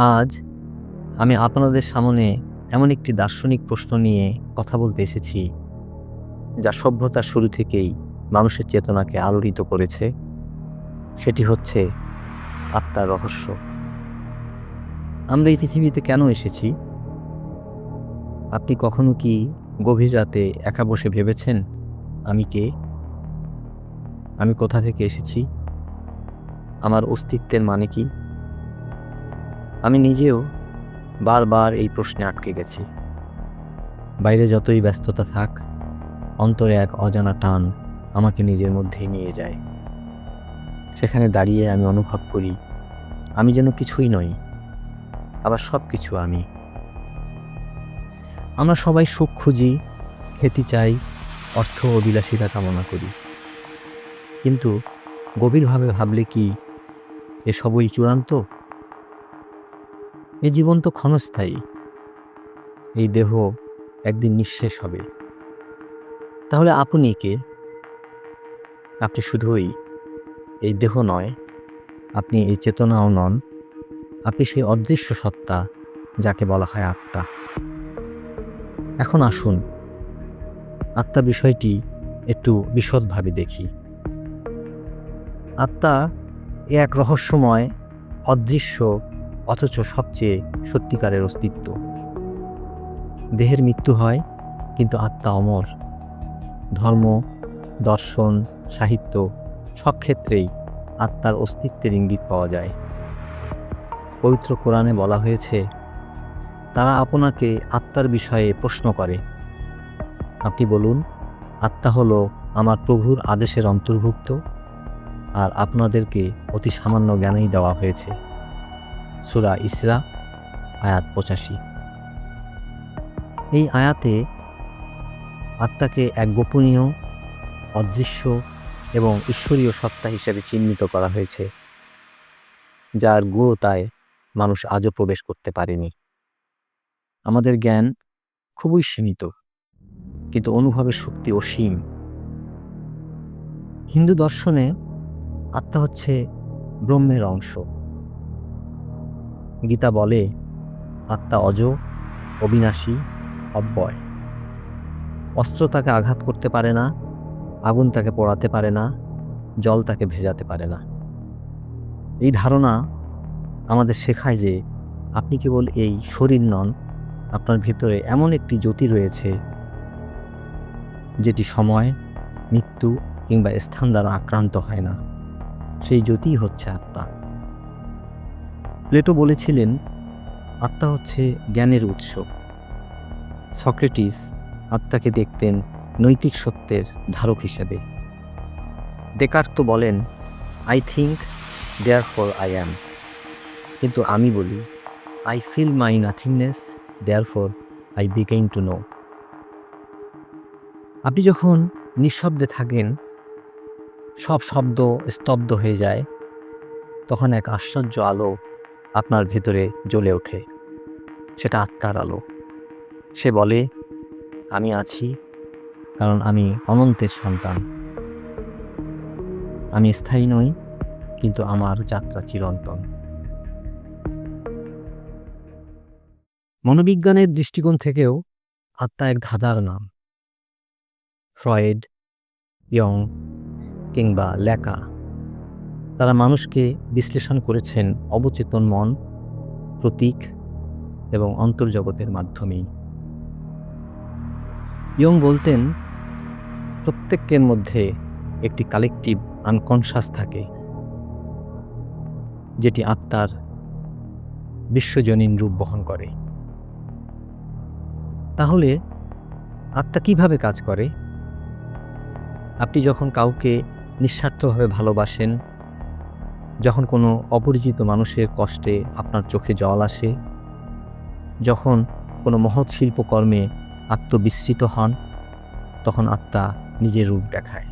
আজ আমি আপনাদের সামনে এমন একটি দার্শনিক প্রশ্ন নিয়ে কথা বলতে এসেছি, যা সভ্যতার শুরু থেকেই মানুষের চেতনাকে আলোড়িত করেছে। সেটি হচ্ছে আত্মার রহস্য। আমরা এই পৃথিবীতে কেন এসেছি? আপনি কখনো কি গভীর রাতে একা বসে ভেবেছেন, আমি কে? আমি কোথা থেকে এসেছি? আমার অস্তিত্বের মানে কি? আমি নিজেও বারবার এই প্রশ্নে আটকে গেছি। বাইরে যতই ব্যস্ততা থাক, অন্তরে এক অজানা টান আমাকে নিজের মধ্যেই নিয়ে যায়। সেখানে দাঁড়িয়ে আমি অনুভব করি, আমি যেন কিছুই নই, আবার সব কিছু আমি। আমরা সবাই সুখ খুঁজি, খ্যাতি চাই, অর্থ ও বিলাসিতা কামনা করি। কিন্তু গভীরভাবে ভাবলে কি এসবই চূড়ান্ত? এই জীবন তো ক্ষণস্থায়ী। এই দেহ একদিন নিঃশেষ হবে। তাহলে আপনি কে? আপনি শুধুই এই দেহ নয়, আপনি এই চেতনাও নন। আপনি সেই অদৃশ্য সত্তা যাকে বলা হয় আত্মা। এখন আসুন আত্মা বিষয়টি একটু বিশদভাবে দেখি। আত্মা এক রহস্যময়, অদৃশ্য, অথচ সবচেয়ে সত্যিকারের অস্তিত্ব। দেহের মৃত্যু হয়, কিন্তু আত্মা অমর। ধর্ম, দর্শন, সাহিত্য সব ক্ষেত্রেই আত্মার অস্তিত্বের ইঙ্গিত পাওয়া যায়। পবিত্র কোরআনে বলা হয়েছে, তারা আপনাকে আত্মার বিষয়ে প্রশ্ন করে। আপনি বলুন, আত্মা হলো আমার প্রভুর আদেশের অন্তর্ভুক্ত, আর আপনাদেরকে অতি সামান্য জ্ঞানই দেওয়া হয়েছে। সূরা ইসরা আয়াত 85। এই আয়াতে আত্মাকে এক গোপনীয়, অদৃশ্য এবং ঈশ্বরীয় সত্তা হিসেবে চিহ্নিত করা হয়েছে, যার গূঢ়তায় মানুষ আজও প্রবেশ করতে পারেনি। আমাদের জ্ঞান খুবই সীমিত, কিন্তু অনুভবের শক্তি অসীম। হিন্দু দর্শনে আত্মা হচ্ছে ব্রহ্মের অংশ। গীতা বলে, আত্মা অজ, অবিনাশী, অব্যয়। অস্ত্র তাকে আঘাত করতে পারে না, আগুন তাকে পোড়াতে পারে না, জল তাকে ভেজাতে পারে না। এই ধারণা আমাদের শেখায় যে আপনি কেবল এই শরীর নন, আপনার ভিতরে এমন একটি জ্যোতি রয়েছে, যেটি সময়, মৃত্যু কিংবা স্থান দ্বারা আক্রান্ত হয় না। সেই জ্যোতিই হচ্ছে আত্মা। প্লেটো বলেছিলেন, আত্মা হচ্ছে জ্ঞানের উৎস। সক্রেটিস আত্মাকে দেখতেন নৈতিক সত্যের ধারক হিসেবে। ডেকার্ত তো বলেন, I think therefore I am. কিন্তু আমি বলি, I feel my nothingness, therefore I begin to know. আপনি যখন নিঃশব্দে থাকেন, সব শব্দ স্তব্ধ হয়ে যায়, তখন এক আশ্চর্য আলো আপনার ভেতরে জ্বলে ওঠে। সেটা আত্মার আলো। সে বলে, আমি আছি, কারণ আমি অনন্তের সন্তান। আমি স্থায়ী নই, কিন্তু আমার যাত্রা চিরন্তন। মনোবিজ্ঞানের দৃষ্টিকোণ থেকেও আত্মা এক ধাঁধার নাম। ফ্রয়েড, ইয়ং কিংবা ল্যাকা, তারা মানুষকে বিশ্লেষণ করেছেন অবচেতন মন, প্রতীক এবং অন্তর্জগতের মাধ্যমেই। ইয়ং বলতেন, প্রত্যেকের মধ্যে একটি কালেকটিভ আনকনশাস থাকে, যেটি আত্মার বিশ্বজনীন রূপ বহন করে। তাহলে আত্মা কিভাবে কাজ করে? আপনি যখন কাউকে নিঃস্বার্থভাবে ভালোবাসেন, যখন কোনো অপরিচিত মানুষের কষ্টে আপনার চোখে জল আসে, যখন কোনো মহৎ শিল্পকর্মে আত্মবিস্মৃত হন, তখন আত্মা নিজের রূপ দেখায়।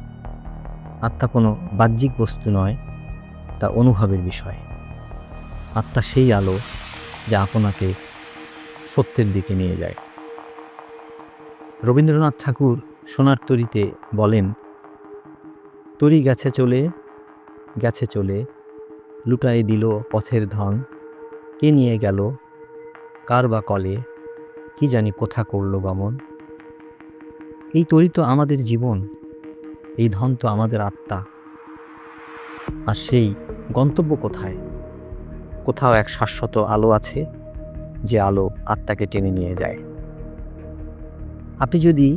আত্মা কোনো বাহ্যিক বস্তু নয়, তা অনুভবের বিষয়। আত্মা সেই আলো যা আপনাকে সত্যের দিকে নিয়ে যায়। রবীন্দ্রনাথ ঠাকুর সোনার তরীতে বলেন, তরী গেছে চলে, গেছে চলে, লুটায়ে দিল পথের ধন, কে নিয়ে গেল, কার বা কলে, কি জানি কোথা করল গমন। এই তরি তো আমাদের জীবন, এই ধন তো আমাদের আত্মা। আর সেই গন্তব্য কোথায়? কোথাও এক শাশ্বত আলো আছে, যে আলো আত্মাকে টেনে নিয়ে যায়। আপনি যদি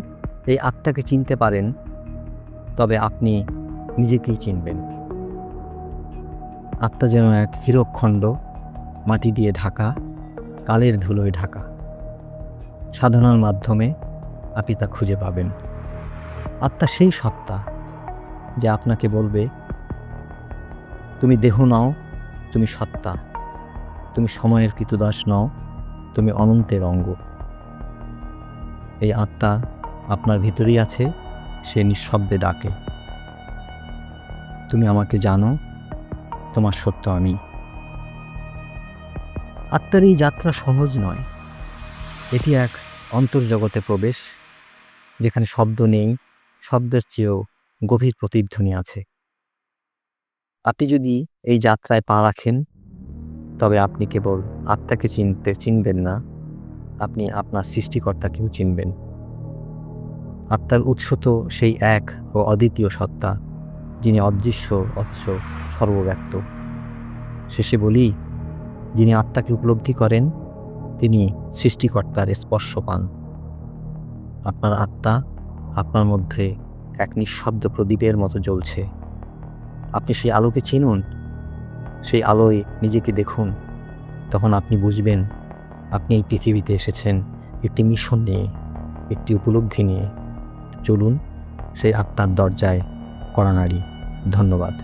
এই আত্মাকে চিনতে পারেন, তবে আপনি নিজেকেই চিনবেন। আত্মা যেন এক হীরকখণ্ড, মাটি দিয়ে ঢাকা, কালের ধুলোয় ঢাকা। সাধনার মাধ্যমে আপনি তা খুঁজে পাবেন। আত্মা সেই সত্তা যে আপনাকে বলবে, তুমি দেহ নও, তুমি সত্তা, তুমি সময়ের কৃতদাস নও, তুমি অনন্তের অঙ্গ। এই আত্মা আপনার ভিতরেই আছে, সে নিঃশব্দে ডাকে, তুমি আমাকে জানো, তোমার সত্য আমি। আত্মার এই যাত্রা সহজ নয়। এটি এক অন্তর্জগতে প্রবেশ, যেখানে শব্দ নেই, শব্দের চেয়েও গভীর প্রতিধ্বনি আছে। আপনি যদি এই যাত্রায় পা রাখেন, তবে আপনি কেবল আত্মাকে চিনবেন না, আপনি আপনার সৃষ্টিকর্তাকেও চিনবেন। আত্মার উৎস তো সেই এক ও অদ্বিতীয় সত্তা, যিনি অদৃশ্য অথচ সর্বব্যাপ্ত। শেষে বলি, যিনি আত্মাকে উপলব্ধি করেন, তিনি সৃষ্টিকর্তার স্পর্শ পান। আপনার আত্মা আপনার মধ্যে এক নিঃশব্দ প্রদীপের মতো জ্বলছে। আপনি সেই আলোকে চিনুন, সেই আলোয় নিজেকে দেখুন, তখন আপনি বুঝবেন আপনি এই পৃথিবীতে এসেছেন একটি মিশন নিয়ে, একটি উপলব্ধি নিয়ে। চলুন সেই আত্মার দরজায় কড়া নাড়ি। ধন্যবাদ।